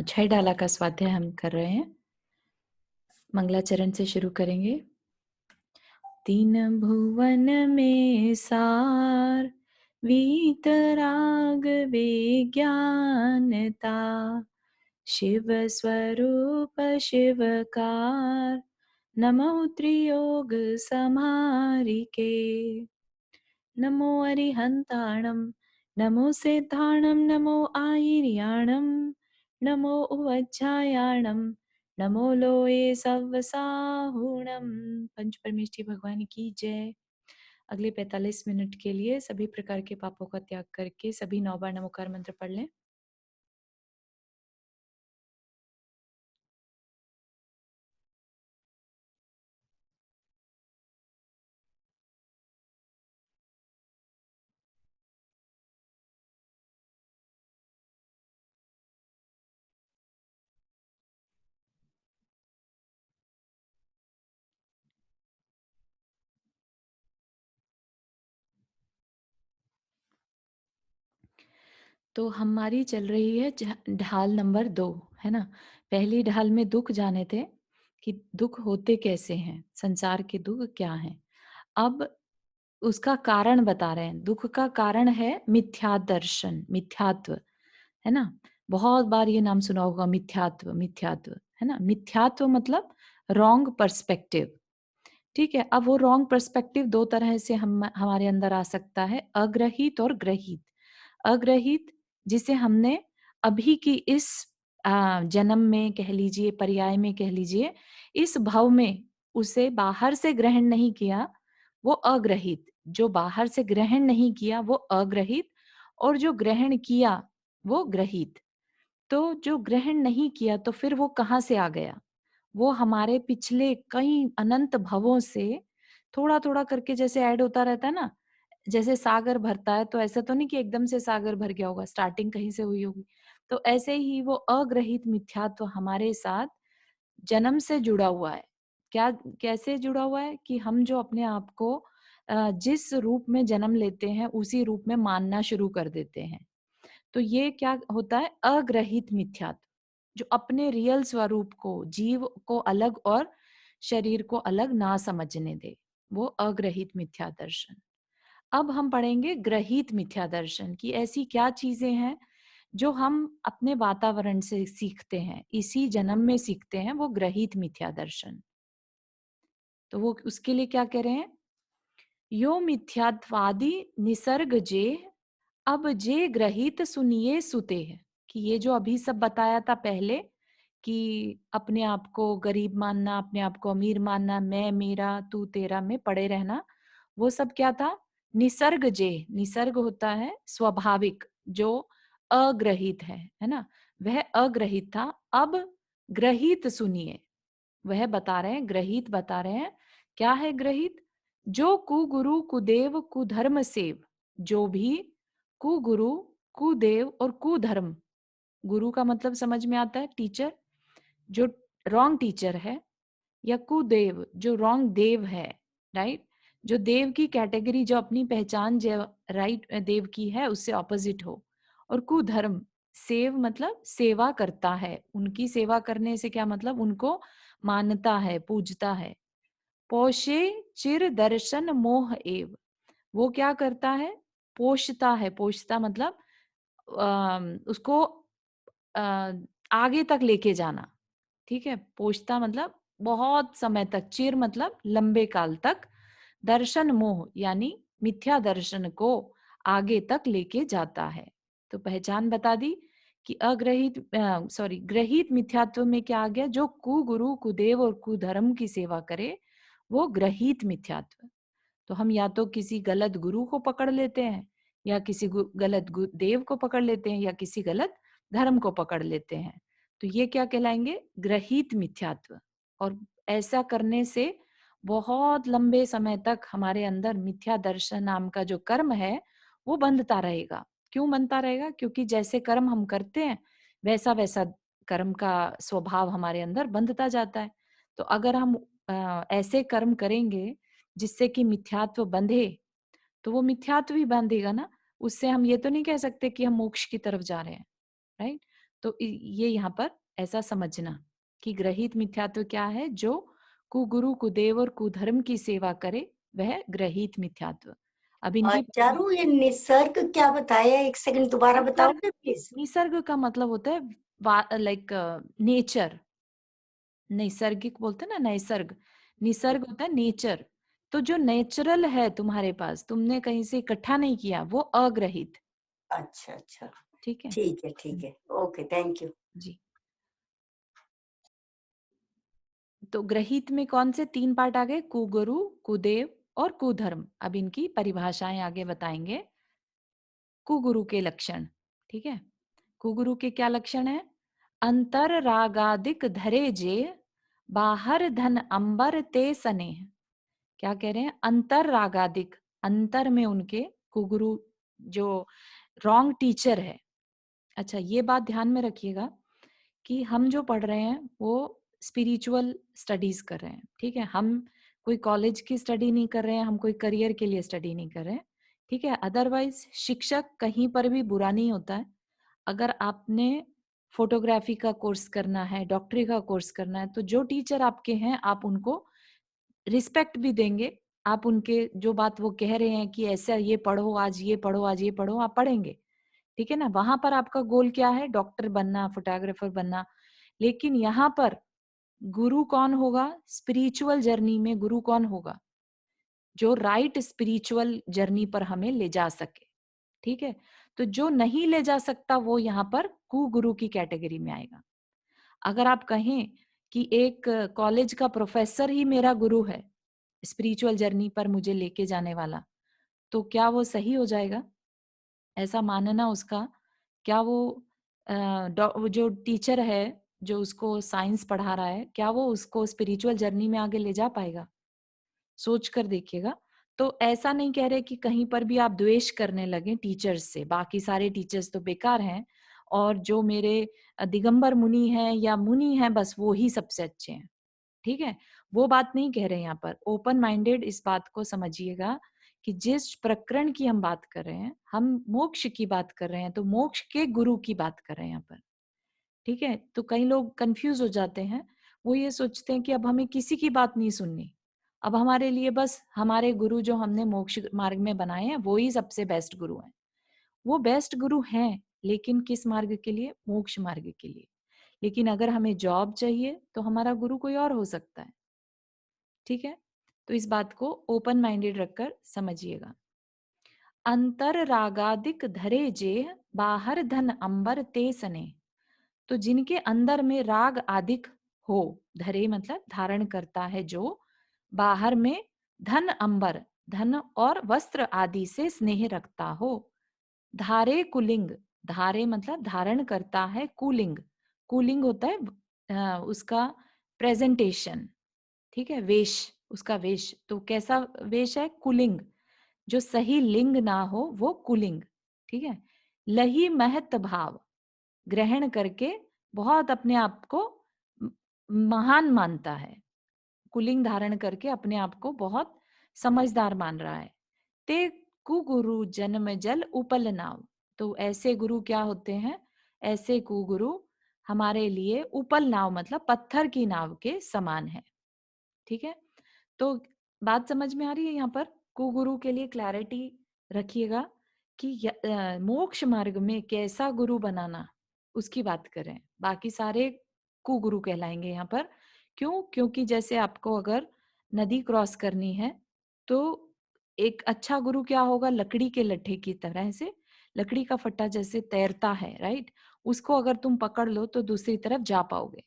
छह डाला का स्वाध्याय हम कर रहे हैं। मंगलाचरण से शुरू करेंगे। तीन भुवन में सार, वीतराग विज्ञानता, शिव स्वरूप शिवकार, नमो त्रियोग समारिके। नमो अरिहन्ताणं, नमो सिद्धाणं, नमो आयर्याणं, नमो उवज्झायाणं, नमो लोये सव्वसाहुणं। पंच परमेष्ठी भगवान की जय। अगले 45 मिनट के लिए सभी प्रकार के पापों का त्याग करके सभी 9 बार नमोकार मंत्र पढ़ लें। तो हमारी चल रही है ढाल नंबर 2, है ना। पहली ढाल में दुख जाने थे कि दुख होते कैसे हैं, संसार के दुख क्या हैं। अब उसका कारण बता रहे हैं। दुख का कारण है मिथ्या दर्शन, मिथ्यात्व, है ना। बहुत बार ये नाम सुना होगा, मिथ्यात्व, मिथ्यात्व, है ना। मिथ्यात्व मतलब रॉन्ग पर्सपेक्टिव। ठीक है। अब वो रॉन्ग पर्सपेक्टिव दो तरह से हम हमारे अंदर आ सकता है, अग्रहित और ग्रहित। अग्रहित जिसे हमने अभी की इस जन्म में कह लीजिए, पर्याय में कह लीजिए, इस भव में उसे बाहर से ग्रहण नहीं किया, वो अग्रहित। जो बाहर से ग्रहण नहीं किया वो अग्रहित, और जो ग्रहण किया वो ग्रहित। तो जो ग्रहण नहीं किया तो फिर वो कहाँ से आ गया? वो हमारे पिछले कई अनंत भवों से थोड़ा-थोड़ा करके जैसे ऐड होता रहता है ना, जैसे सागर भरता है, तो ऐसा तो नहीं कि एकदम से सागर भर गया होगा, स्टार्टिंग कहीं से हुई होगी। तो ऐसे ही वो अग्रहित मिथ्यात्व हमारे साथ जन्म से जुड़ा हुआ है। क्या कैसे जुड़ा हुआ है कि हम जो अपने आप को जिस रूप में जन्म लेते हैं, उसी रूप में मानना शुरू कर देते हैं। तो ये क्या होता है? अग्रहित मिथ्यात्व, जो अपने रियल स्वरूप को, जीव को अलग और शरीर को अलग ना समझने दे, वो अग्रहित मिथ्या दर्शन। अब हम पढ़ेंगे ग्रहित मिथ्या दर्शन की ऐसी क्या चीजें हैं जो हम अपने वातावरण से सीखते हैं, इसी जन्म में सीखते हैं, वो ग्रहित मिथ्या दर्शन। तो वो उसके लिए क्या कह रहे हैं? यो मिथ्यात्वादि निसर्ग जे, अब जे ग्रहित सुनिए सुते है। कि ये जो अभी सब बताया था पहले, कि अपने आप को गरीब मानना, अपने आप को अमीर मानना, मैं मेरा तू तेरा में पड़े रहना, वो सब क्या था? निसर्ग जे, निसर्ग होता है स्वाभाविक, जो अग्रहित है ना। वह अग्रहित था। अब ग्रहित सुनिए, वह बता रहे हैं, ग्रहित बता रहे हैं। क्या है ग्रहित? जो कुगुरु कुदेव कुधर्म सेव, जो भी कुगुरु कुदेव और कुधर्म, गुरु का मतलब समझ में आता है टीचर, जो रॉन्ग टीचर है, या कुदेव जो रॉन्ग देव है, राइट। जो देव की कैटेगरी, जो अपनी पहचान जो राइट देव की है उससे ऑपोजिट हो। और कुधर्म, सेव मतलब सेवा करता है, उनकी सेवा करने से क्या मतलब? उनको मानता है, पूजता है। पोषे चिर दर्शन मोह एव, वो क्या करता है? पोषता है। पोषता मतलब उसको अ, आगे तक लेके जाना। ठीक है। पोषता मतलब बहुत समय तक, चिर मतलब लंबे काल तक, दर्शन मोह यानी मिथ्या दर्शन को आगे तक लेके जाता है। तो पहचान बता दी कि अग्रहित सॉरी ग्रहित मिथ्यात्व में क्या आ गया? जो कुगुरु कुदेव और कुधर्म की सेवा करे, वो ग्रहित मिथ्यात्व। तो हम या तो किसी गलत गुरु को पकड़ लेते हैं, या किसी गलत देव को पकड़ लेते हैं, या किसी गलत धर्म को पकड़ लेते हैं। तो ये क्या कहलाएंगे? ग्रहित मिथ्यात्व। और ऐसा करने से बहुत लंबे समय तक हमारे अंदर मिथ्या दर्शन नाम का जो कर्म है वो बंधता रहेगा। क्यों बनता रहेगा? क्योंकि जैसे कर्म हम करते हैं, वैसा वैसा कर्म का स्वभाव हमारे अंदर बंधता जाता है। तो अगर हम ऐसे कर्म करेंगे जिससे कि मिथ्यात्व बंधे, तो वो मिथ्यात्व ही बांधेगा ना। उससे हम ये तो नहीं कह सकते कि हम मोक्ष की तरफ जा रहे हैं, राइट। तो ये यहाँ पर ऐसा समझना कि ग्रहित मिथ्यात्व क्या है, जो कुगुरु कुदेव और कुधर्म की सेवा करे वह ग्रहित मिथ्यात्व। अब इनकी चारू, ये निसर्ग क्या बताया, एक सेकंड दोबारा निसर्ग, बताओगे प्लीज? निसर्ग का मतलब होता है लाइक नेचर, नैसर्गिक बोलते हैं ना, नैसर्ग, निसर्ग होता है नेचर। तो जो नेचुरल है तुम्हारे पास, तुमने कहीं से इकट्ठा नहीं किया, वो अग्रहित। अच्छा अच्छा, ठीक है। ठीक है ठीक है, ओके, थैंक यू। जी। तो ग्रहित में कौन से 3 पार्ट आ गए? कुगुरु, कुदेव और कुधर्म। अब इनकी परिभाषाएं आगे बताएंगे। कुगुरु के लक्षण, ठीक है। कुगुरु के क्या लक्षण है? अंतर रागादिक धरे जे, बाहर धन अंबर ते स्नेह। क्या कह रहे हैं? अंतर रागादिक, अंतर में उनके, कुगुरु जो रॉन्ग टीचर है। अच्छा, ये बात ध्यान में रखिएगा कि हम जो पढ़ रहे हैं वो स्पिरिचुअल स्टडीज कर रहे हैं, ठीक है। हम कोई कॉलेज की स्टडी नहीं कर रहे हैं, हम कोई करियर के लिए स्टडी नहीं कर रहे हैं, ठीक है। अदरवाइज शिक्षक कहीं पर भी बुरा नहीं होता है। अगर आपने फोटोग्राफी का कोर्स करना है, डॉक्टरी का कोर्स करना है, तो जो टीचर आपके हैं आप उनको रिस्पेक्ट भी देंगे। आप उनके जो बात वो कह रहे हैं कि ऐसा ये पढ़ो आज, ये पढ़ो आज, ये पढ़ो, आप पढ़ेंगे, ठीक है ना। वहां पर आपका गोल क्या है? डॉक्टर बनना, फोटोग्राफर बनना। लेकिन यहाँ पर गुरु कौन होगा? स्पिरिचुअल जर्नी में गुरु कौन होगा? जो राइट स्पिरिचुअल जर्नी पर हमें ले जा सके, ठीक है। तो जो नहीं ले जा सकता वो यहाँ पर कुगुरु की कैटेगरी में आएगा। अगर आप कहें कि एक कॉलेज का प्रोफेसर ही मेरा गुरु है स्पिरिचुअल जर्नी पर मुझे लेके जाने वाला, तो क्या वो सही हो जाएगा? ऐसा मानना उसका, क्या वो वो जो टीचर है, जो उसको साइंस पढ़ा रहा है, क्या वो उसको स्पिरिचुअल जर्नी में आगे ले जा पाएगा? सोच कर देखिएगा। तो ऐसा नहीं कह रहे कि कहीं पर भी आप द्वेष करने लगे टीचर्स से, बाकी सारे टीचर्स तो बेकार हैं और जो मेरे दिगंबर मुनि हैं या मुनि हैं बस वो ही सबसे अच्छे हैं, ठीक है। वो बात नहीं कह रहे यहाँ पर। ओपन माइंडेड इस बात को समझिएगा कि जिस प्रकरण की हम बात कर रहे हैं, हम मोक्ष की बात कर रहे हैं, तो मोक्ष के गुरु की बात कर रहे हैं यहाँ पर, ठीक है। तो कई लोग कंफ्यूज हो जाते हैं। वो ये सोचते हैं कि अब हमें किसी की बात नहीं सुननी, अब हमारे लिए बस हमारे गुरु जो हमने मोक्ष मार्ग में बनाए हैं वो ही सबसे बेस्ट गुरु हैं। वो बेस्ट गुरु हैं, लेकिन किस मार्ग के लिए? मोक्ष मार्ग के लिए। लेकिन अगर हमें जॉब चाहिए तो हमारा गुरु कोई और हो सकता है, ठीक है। तो इस बात को ओपन माइंडेड रखकर समझिएगा। अंतर रागादिक धरे जे, बाहर धन अंबर ते सने। तो जिनके अंदर में राग आदिक हो, धरे मतलब धारण करता है जो, बाहर में धन अंबर, धन और वस्त्र आदि से स्नेह रखता हो। धारे कुलिंग, धारे मतलब धारण करता है, कुलिंग, कुलिंग होता है उसका प्रेजेंटेशन, ठीक है, वेश, उसका वेश। तो कैसा वेश है? कुलिंग। जो सही लिंग ना हो वो कुलिंग, ठीक है। लही महत भाव, ग्रहण करके बहुत अपने आप को म- महान मानता है। कुलिंग धारण करके अपने आप को बहुत समझदार मान रहा है। ते कुगुरु जन्म जल उपल नाव। तो ऐसे गुरु क्या होते हैं? ऐसे कुगुरु हमारे लिए उपल नाव मतलब पत्थर की नाव के समान है, ठीक है। तो बात समझ में आ रही है? यहाँ पर कुगुरु के लिए क्लैरिटी रखिएगा कि मोक्ष मार्ग में कैसा गुरु बनाना, उसकी बात करें। बाकी सारे कुगुरु कहलाएंगे यहाँ पर। क्यों? क्योंकि जैसे आपको अगर नदी क्रॉस करनी है तो एक अच्छा गुरु क्या होगा? लकड़ी के लट्ठे की तरह से, लकड़ी का फट्टा जैसे तैरता है, राइट, उसको अगर तुम पकड़ लो तो दूसरी तरफ जा पाओगे।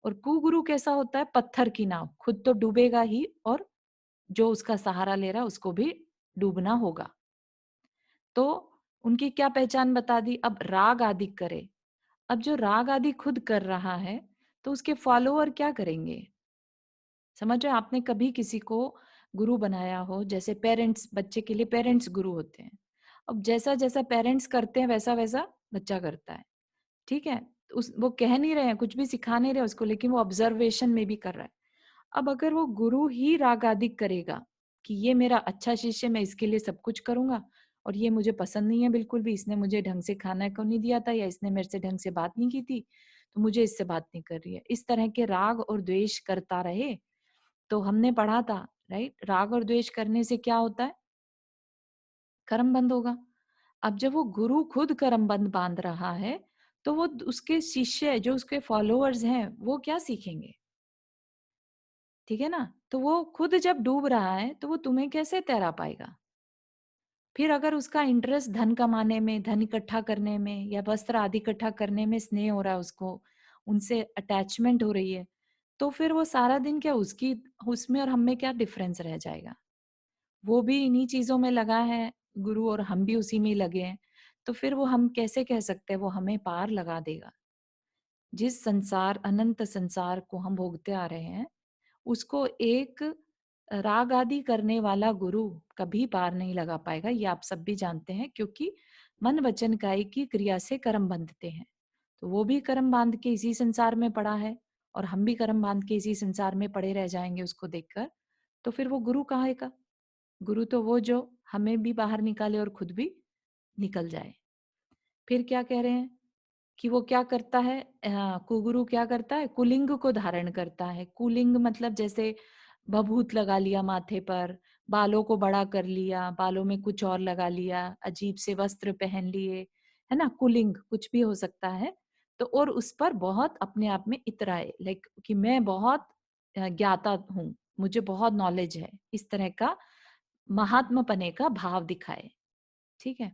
और कुगुरु कैसा होता है? पत्थर की नाव, खुद तो डूबेगा ही और जो उसका सहारा ले रहा है उसको भी डूबना होगा। तो उनकी क्या पहचान बता दी? अब राग आदि करे। अब जो राग आदि खुद कर रहा है तो उसके फॉलोअर क्या करेंगे? समझ रहे हैं? आपने कभी किसी को गुरु बनाया हो, जैसे पेरेंट्स, बच्चे के लिए पेरेंट्स गुरु होते हैं। अब जैसा जैसा पेरेंट्स करते हैं वैसा वैसा बच्चा करता है, ठीक है। तो उस वो कह नहीं रहे हैं, कुछ भी सिखा नहीं रहे उसको, लेकिन वो ऑब्जर्वेशन में भी कर रहा है। अब अगर वो गुरु ही राग आदि करेगा कि ये मेरा अच्छा शिष्य, मैं इसके लिए सब कुछ करूंगा, और ये मुझे पसंद नहीं है बिल्कुल भी, इसने मुझे ढंग से खाना को नहीं दिया था या इसने मेरे से ढंग से बात नहीं की थी, तो मुझे इससे बात नहीं कर रही है। इस तरह के राग और द्वेष करता रहे, तो हमने पढ़ा था, राइट? राग और द्वेष करने से क्या होता है? कर्म बंद होगा। अब जब वो गुरु खुद कर्म बंद बांध रहा है, तो वो उसके शिष्य जो उसके फॉलोअर्स हैं, वो क्या सीखेंगे? ठीक है ना? तो वो खुद जब डूब रहा है, तो वो तुम्हें कैसे तैरा पाएगा? फिर अगर उसका इंटरेस्ट धन कमाने में, धन इकट्ठा करने में या वस्त्र आदि इकट्ठा करने में स्नेह हो रहा है उसको, उनसे अटैचमेंट हो रही है, तो फिर वो सारा दिन क्या उसकी उसमें और हम में क्या डिफरेंस रह जाएगा? वो भी इन्हीं चीज़ों में लगा है, गुरु, और हम भी उसी में ही लगे हैं। तो फिर वो हम कैसे कह सकते हैं वो हमें पार लगा देगा? जिस संसार अनंत संसार को हम भोगते आ रहे हैं, उसको एक राग आदि करने वाला गुरु कभी पार नहीं लगा पाएगा, ये आप सब भी जानते हैं, क्योंकि मन वचन काया की क्रिया से कर्म बंधते हैं। तो वो भी कर्म बांध के इसी संसार में पड़ा है और हम भी कर्म बांध के इसी संसार में पड़े रह जाएंगे उसको देखकर। तो फिर वो गुरु कहाँ का? गुरु तो वो जो हमें भी बाहर निकाले और खुद भी निकल जाए। फिर क्या कह रहे हैं कि वो क्या करता है, कुगुरु क्या करता है? कुलिंग को धारण करता है। कुलिंग मतलब जैसे भभूत लगा लिया माथे पर, बालों को बड़ा कर लिया, बालों में कुछ और लगा लिया, अजीब से वस्त्र पहन लिए, है ना? कुलिंग कुछ भी हो सकता है। तो और उस पर बहुत अपने आप में इतराए, लाइक कि मैं बहुत ज्ञाता हूँ, मुझे बहुत नॉलेज है, इस तरह का महात्मपने का भाव दिखाए। ठीक है?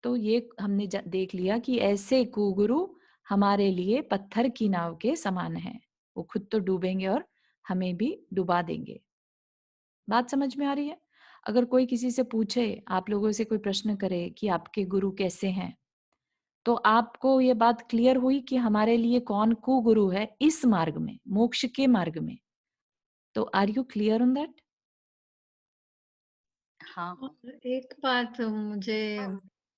तो ये हमने देख लिया कि ऐसे कुगुरु हमारे लिए पत्थर की नाव के समान है। वो खुद तो डूबेंगे और हमें भी डुबा देंगे। बात समझ में आ रही है? अगर कोई किसी से पूछे, आप लोगों से कोई प्रश्न करे कि आपके गुरु कैसे हैं, तो आपको ये बात क्लियर हुई कि हमारे लिए कौन कुगुरु है इस मार्ग में, मोक्ष के मार्ग में। तो are you clear on that? हाँ, हाँ। और एक बात मुझे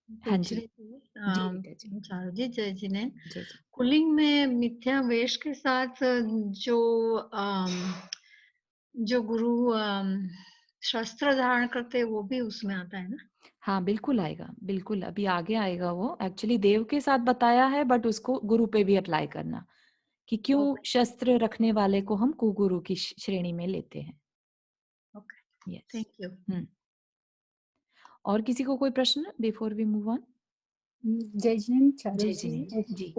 हाँ जी। पूछनी थी जी बेटा जी। चारू जी, जय जी ने जय जी। कुलिंग में मिथ्या वेश के साथ जो जो गुरु शस्त्र धारण करते हैं वो भी उसमें आता है ना? हाँ, बिल्कुल आएगा, बिल्कुल अभी आगे आएगा वो। एक्चुअली देव के साथ बताया है, बट उसको गुरु पे भी अप्लाई करना, कि क्यों ओके, शस्त्र रखने वाले को हम कुगुरु की श्रेणी में लेते हैं। Okay, yes. Thank you. Hmm. और किसी को कोई प्रश्न बिफोर वी मूव ऑन? जय जिनेन्द्र, चारू जय जी, जिनेन्द्र जी।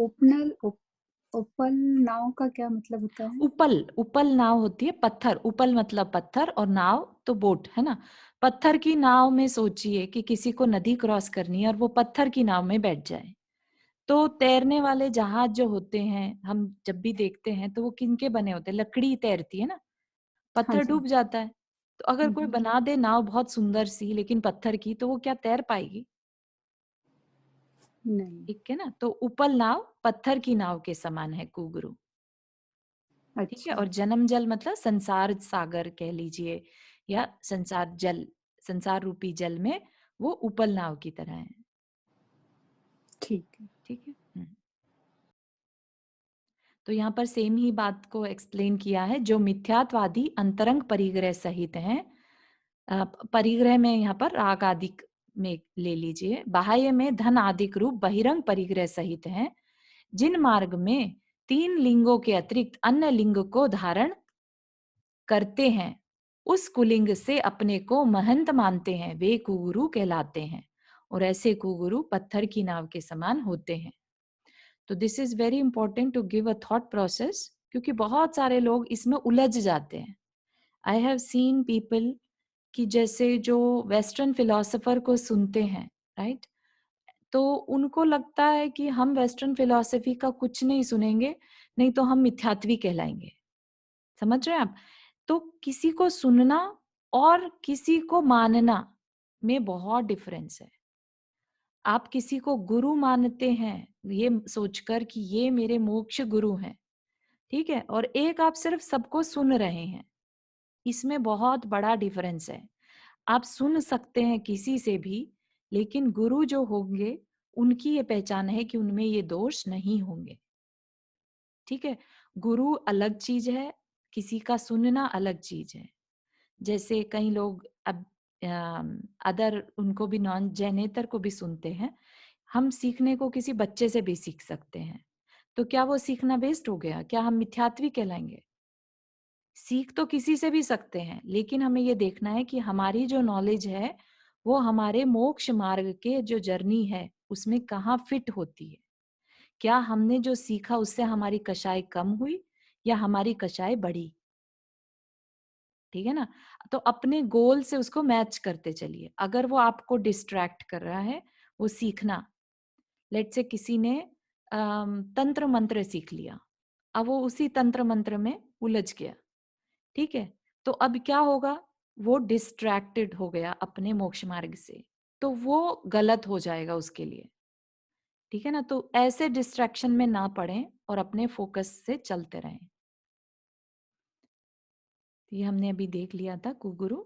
उपल नाव का क्या मतलब होता है? उपल, उपल नाव होती है, पत्थर, उपल मतलब पत्थर और नाव तो बोट, है ना? पत्थर की नाव में सोचिए कि किसी को नदी क्रॉस करनी है और वो पत्थर की नाव में बैठ जाए। तो तैरने वाले जहाज जो होते हैं, हम जब भी देखते हैं तो वो किनके बने होते हैं? लकड़ी तैरती है ना, हाँ पत्थर जी। डूब जाता है। तो अगर कोई हम्म, बना दे नाव बहुत सुंदर सी लेकिन पत्थर की, तो वो क्या तैर पाएगी? नहीं। ठीक है ना? तो उपल नाव पत्थर की नाव के समान है कुगुरु। ठीक है? अच्छा, और जन्म जल मतलब संसार सागर कह लीजिए, या संसार जल, संसार रूपी जल में वो उपल नाव की तरह है। ठीक है। ठीक है? तो यहाँ पर सेम ही बात को एक्सप्लेन किया है, जो मिथ्यात्वादी अंतरंग परिग्रह सहित हैं। परिग्रह में यहाँ पर राग आदि में ले लीजिए, बाह्य में धन आदिक रूप बहिरंग परिग्रह सहित हैं, जिन मार्ग में तीन लिंगों के अतिरिक्त अन्य लिंग को धारण करते हैं, उस कुलिंग से अपने को महंत मानते हैं, वे कुगुरु कहलाते हैं। और ऐसे कुगुरु पत्थर की नाव के समान होते हैं। तो this is very important to give a thought process, क्योंकि बहुत सारे लोग इसमें उलझ जाते हैं। आई हैव सीन पीपल कि जैसे जो वेस्टर्न फिलोसोफर को सुनते हैं, राइट, तो उनको लगता है कि हम वेस्टर्न फिलोसफी का कुछ नहीं सुनेंगे, नहीं तो हम मिथ्यात्वी कहलाएंगे। समझ रहे हैं आप? तो किसी को सुनना और किसी को मानना में बहुत डिफरेंस है। आप किसी को गुरु मानते हैं ये सोचकर कि ये मेरे मोक्ष गुरु हैं, ठीक है, और एक आप सिर्फ सबको सुन रहे हैं, इसमें बहुत बड़ा डिफरेंस है। आप सुन सकते हैं किसी से भी, लेकिन गुरु जो होंगे उनकी ये पहचान है कि उनमें ये दोष नहीं होंगे। ठीक है? गुरु अलग चीज है, किसी का सुनना अलग चीज है। जैसे कई लोग, अब अदर उनको भी नॉन जैनेतर को भी सुनते हैं, हम सीखने को किसी बच्चे से भी सीख सकते हैं। तो क्या वो सीखना वेस्ट हो गया? क्या हम मिथ्यात्वी कहलाएंगे? सीख तो किसी से भी सकते हैं, लेकिन हमें ये देखना है कि हमारी जो नॉलेज है वो हमारे मोक्ष मार्ग के जो जर्नी है उसमें कहाँ फिट होती है। क्या हमने जो सीखा उससे हमारी कषाय कम हुई या हमारी कषाय बढ़ी? ठीक है ना? तो अपने गोल से उसको मैच करते चलिए। अगर वो आपको डिस्ट्रैक्ट कर रहा है, वो सीखना, लेट्स से किसी ने तंत्र मंत्र सीख लिया, अब वो उसी तंत्र मंत्र में उलझ गया, ठीक है? तो अब क्या होगा? वो डिस्ट्रैक्टेड हो गया अपने मोक्ष मार्ग से, तो वो गलत हो जाएगा उसके लिए, ठीक है ना? तो ऐसे डिस्ट्रैक्शन में ना पड़ें और अपने फोकस से चलते रहें। ये हमने अभी देख लिया था कुगुरु।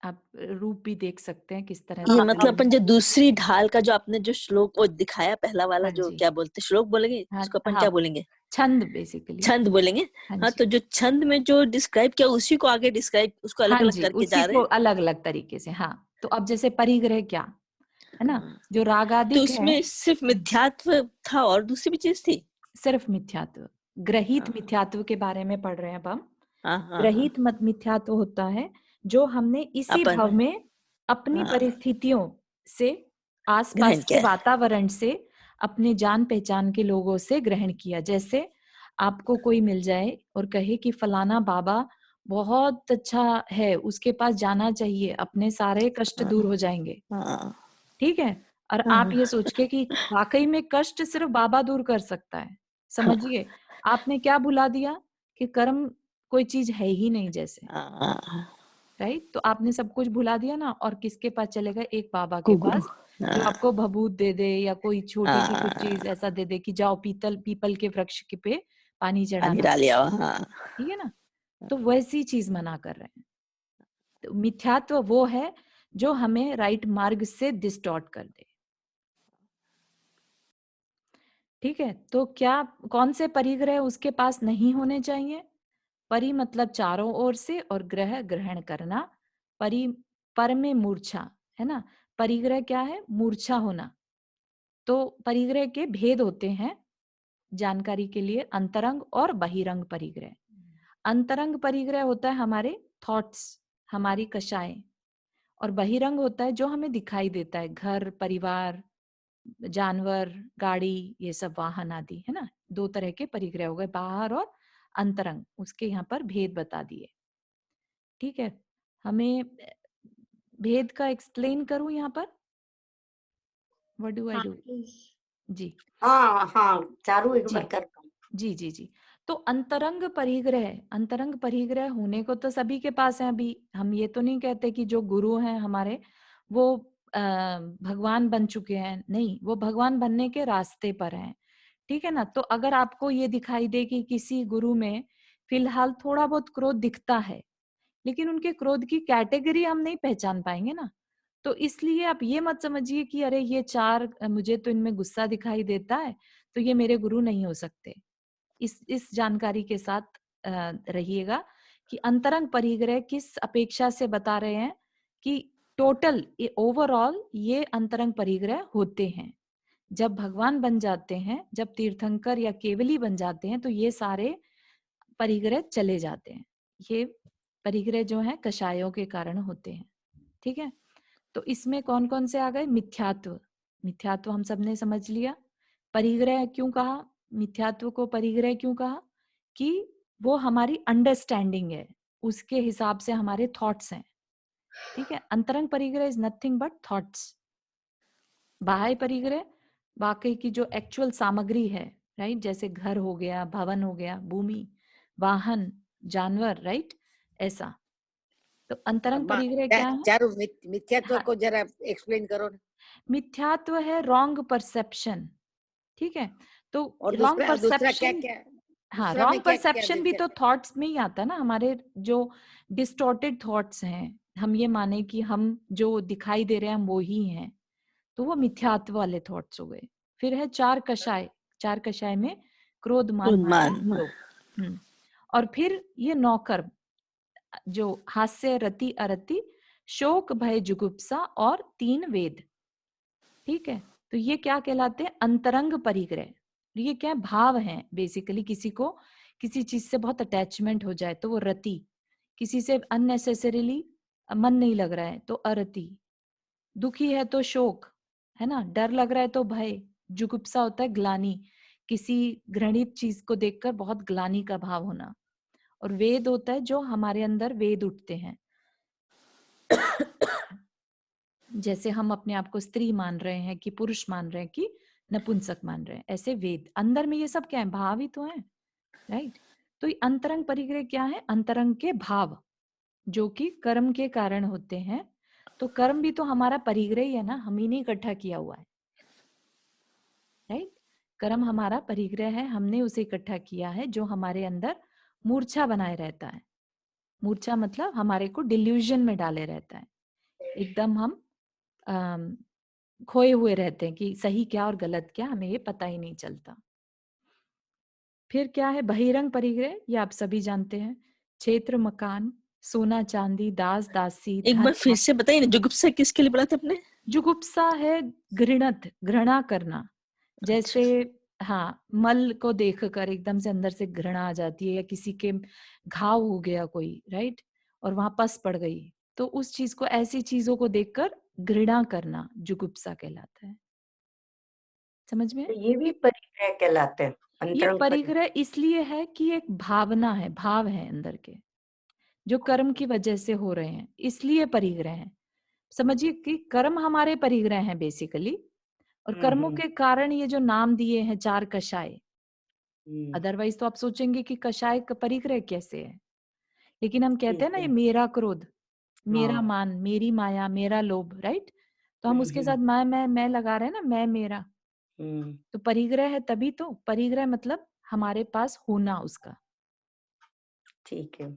आप रूप भी देख सकते हैं किस तरह ये से मतलब अपन जो करेंगे। दूसरी ढाल का जो आपने जो श्लोक वो दिखाया पहला वाला, हाँ जो जी। क्या बोलते श्लोक बोलेंगे हाँ उसको अपन हाँ, क्या बोलेंगे? छंद बेसिकली। छंद बोलेंगे। हाँ हाँ, जी। तो जो छंद में जो डिस्क्राइब किया उसी को आगे डिस्क्राइब उसको अलग हाँ अलग जी, करके उसी जा रहे को हैं। अलग अलग तरीके से। हाँ, तो अब जैसे परिग्रह क्या है ना, हाँ। जो तो रागादिक है, उसमें सिर्फ मिथ्यात्व था और दूसरी भी चीज थी? सिर्फ मिथ्यात्व, ग्रहित हाँ मिथ्यात्व के बारे में पढ़ रहे हैं अब हम। हाँ हाँ हाँ। ग्रहित मत मिथ्यात्व होता है जो हमने इसी अपन भाव में अपनी हाँ परिस्थितियों से, ग्रहण आसपास के किया है। वातावरण से, अपने जान पहचान के लोगों से ग्रहण किया। जैसे आपको कोई मिल जाए और कहे कि फलाना बाबा बहुत अच्छा है, उसके पास जाना चाहिए, अपने सारे कष्ट हाँ दूर हो जाएंगे, हाँ ठीक है? और आप हाँ ये सोच के कि वाकई में कष्ट सिर्फ बाबा दूर कर सकता है, समझिए आपने क्या भुला दिया कि कर्म कोई चीज है ही नहीं जैसे, हाँ। राइट? तो आपने सब कुछ भुला दिया ना, और किसके पास चले गए? एक बाबा के कुगुरु। पास, जो हाँ आपको भभूत दे दे या कोई छोटी सी कुछ चीज हाँ। ऐसा दे दे कि जाओ पीपल के वृक्ष के पे पानी पानी चढ़ाना, डालिया। हाँ ठीक है ना? तो वैसी चीज मना कर रहे हैं। तो मिथ्यात्व वो है जो हमें राइट मार्ग से डिस्टॉर्ट कर दे, ठीक है? तो क्या, कौन से परिग्रह उसके पास नहीं होने चाहिए? परि मतलब चारों ओर से, और ग्रह ग्रहण करना। परि, पर में मूर्छा, है ना? परिग्रह क्या है? मूर्छा होना। तो परिग्रह के भेद होते हैं जानकारी के लिए, अंतरंग और बहिरंग परिग्रह। अंतरंग परिग्रह होता है हमारे थॉट्स, हमारी कषाएं, और बहिरंग होता है जो हमें दिखाई देता है, घर परिवार, जानवर, गाड़ी, ये सब वाहन आदि, है ना? दो तरह के परिग्रह हो गए, बाहर और अंतरंग, उसके यहाँ पर भेद बता दिए, ठीक है? हमें भेद का एक्सप्लेन करूं यहाँ पर? व्हाट डू आई हाँ डू? प्लीज। जी हाँ हाँ, चारू एक जी बार कर दो। जी जी जी। तो अंतरंग परिग्रह, अंतरंग परिग्रह होने को तो सभी के पास है। अभी हम ये तो नहीं कहते कि जो गुरु हैं हमारे वो भगवान बन चुके हैं, नहीं, वो भगवान बनने के रास्ते पर हैं, ठीक है ना? तो अगर आपको ये दिखाई दे कि किसी गुरु में फिलहाल थोड़ा बहुत क्रोध दिखता है, लेकिन उनके क्रोध की कैटेगरी हम नहीं पहचान पाएंगे ना, तो इसलिए आप ये मत समझिए कि अरे ये चार, मुझे तो इनमें गुस्सा दिखाई देता है तो ये मेरे गुरु नहीं हो सकते। इस जानकारी के साथ रहिएगा कि अंतरंग परिग्रह किस अपेक्षा से बता रहे हैं कि टोटल ओवरऑल ये अंतरंग परिग्रह होते हैं। जब भगवान बन जाते हैं, जब तीर्थंकर या केवली बन जाते हैं, तो ये सारे परिग्रह चले जाते हैं। ये परिग्रह जो है कषायों के कारण होते हैं, ठीक है? तो इसमें कौन कौन से आ गए? मिथ्यात्व, मिथ्यात्व हम सबने समझ लिया। परिग्रह क्यों कहा? मिथ्यात्व को परिग्रह क्यों कहा? कि वो हमारी अंडरस्टैंडिंग है, उसके हिसाब से हमारे थॉट्स हैं, ठीक है? अंतरंग परिग्रह इज नथिंग बट थॉट्स। बाह्य परिग्रह वाकई की जो एक्चुअल सामग्री है, राइट? जैसे घर हो गया, भवन हो गया, भूमि, वाहन, जानवर, राइट? ऐसा। तो अंतरंग परिग्रह क्या है? चारू मिथ्यात्व हाँ, को जरा एक्सप्लेन करो ना। मिथ्यात्व है रॉन्ग परसेप्शन, ठीक है? तो और रॉन्ग दूसरा दूसरा क्या परसेप्शन, क्या, हाँ, दूसरा में रॉन्ग क्या क्या परसेप्शन भी तो थॉट्स में ही आता है ना। हमारे जो डिस्टॉर्टेड थॉट्स हैं, हम ये माने कि हम जो दिखाई दे रहे हैं हम वो ही हैं, तो वो मिथ्यात्व वाले थॉट्स हो गए। फिर है चार कषाय, चार कषाय में क्रोध मान माया उन्मान। लोभ। और फिर ये नौकर, जो हास्य रति अरति शोक, भय, जुगुप्सा और 3 वेद। ठीक है, तो ये क्या कहलाते हैं? अंतरंग परिग्रह। ये क्या भाव है? बेसिकली किसी को किसी चीज से बहुत अटैचमेंट हो जाए तो वो रति, किसी से अननेसेसरीली मन नहीं लग रहा है तो अरति, दुखी है तो शोक, है ना, डर लग रहा है तो भय, जुगुप्सा होता है ग्लानि, किसी घृणित चीज को देखकर बहुत ग्लानि का भाव होना, और वेद होता है जो हमारे अंदर वेद उठते हैं। जैसे हम अपने आप को स्त्री मान रहे हैं कि पुरुष मान रहे हैं कि नपुंसक मान रहे हैं, ऐसे वेद अंदर में ये सब क्या है? भाव ही तो है, राइट। तो ये अंतरंग परिग्रह क्या है? अंतरंग के भाव जो कि कर्म के कारण होते हैं। तो कर्म भी तो हमारा परिग्रह ही है ना, हम ही ने इकट्ठा किया हुआ है, राइट। कर्म हमारा परिग्रह है, हमने उसे इकट्ठा किया है, जो हमारे अंदर मूर्छा बनाए रहता है। मूर्छा मतलब हमारे को डिल्यूजन में डाले रहता है, एकदम हम खोए हुए रहते हैं कि सही क्या और गलत क्या, हमें ये पता ही नहीं चलता। फिर क्या है? बहिरंग परिग्रह, ये आप सभी जानते हैं। क्षेत्र, मकान, सोना चांदी, दास दासी, एक धन। बार फिर से बताइए ना, जुगुप्सा किसके लिए बोला था आपने? जुगुप्सा है घृणत, घृणा करना। जैसे हाँ, मल को देखकर एकदम से अंदर से घृणा आ जाती है, या किसी के घाव हो गया कोई, राइट, और वहां पस पड़ गई, तो उस चीज को, ऐसी चीजों को देखकर घृणा करना जुगुप्सा कहलाता है। समझ में? तो ये भी परिग्रह कहलाते हैं, ये अंतरंग परिग्रह। परिग्रह इसलिए है कि एक भावना है, भाव है अंदर के, जो कर्म की वजह से हो रहे हैं, इसलिए परिग्रह है। समझिए कि कर्म हमारे परिग्रह हैं बेसिकली, और कर्मों हम्म, के कारण ये जो नाम दिए हैं 4 कषाय, हम्म, अदरवाइज तो आप सोचेंगे कि कषाय का परिग्रह कैसे है। लेकिन हम कहते हैं ठीक ना, ये है। मेरा क्रोध, मेरा हाँ। मान, मेरी माया, मेरा लोभ, राइट, तो हम उसके हम्म, साथ मैं लगा रहे हैं ना, मैं मेरा, हम्म, तो परिग्रह है। तभी तो परिग्रह मतलब हमारे पास होना उसका। ठीक है।